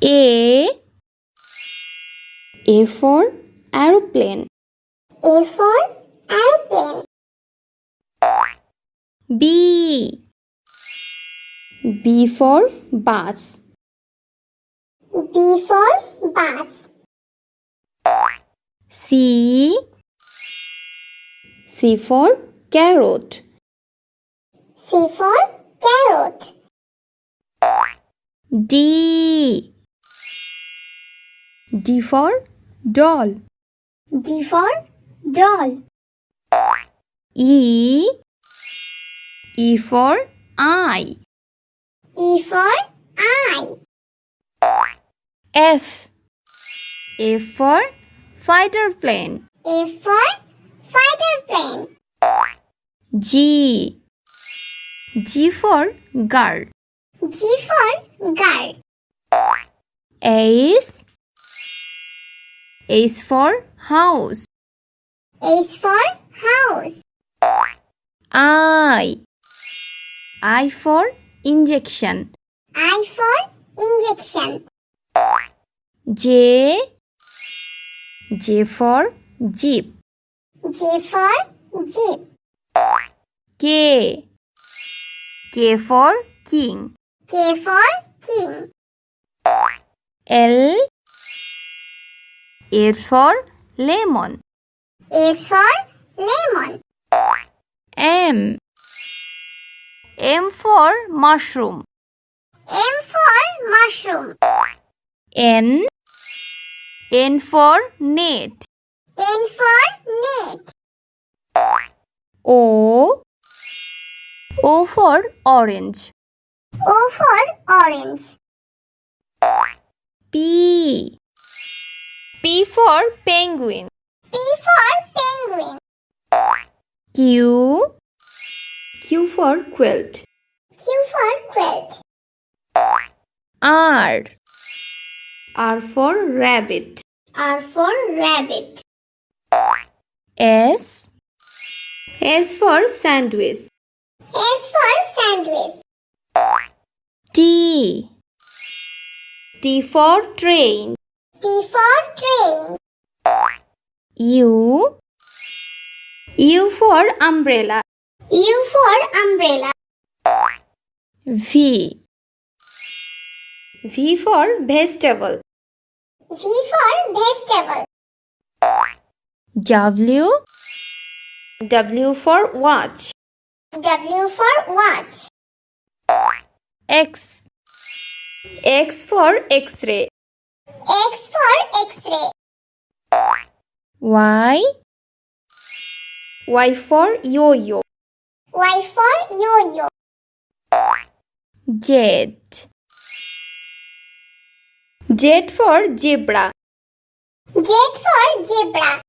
A for aeroplane. A for aeroplane. B for bus. B for bus. C for carrot. C for carrot. D for doll. D for doll. E for eye. E for eye. F for fighter plane. A for fighter plane. G for girl. G for girl. H for house. H for house. I for injection. I for injection. J for jeep. J for jeep. K for king. K for king. L for lemon. A for lemon. M for mushroom. M for mushroom. N for net. N for net. O for orange. O for orange. P for penguin. P for penguin. Q for quilt. Q for quilt. R for rabbit. R for rabbit. S for sandwich. S for sandwich. T for train. T for train. U for umbrella. U for umbrella. V for vegetable. V for vegetable. W for watch. W for watch. X for x-ray. X for x-ray. Y for yo-yo. Y for yo-yo. Z for zebra. Z for zebra.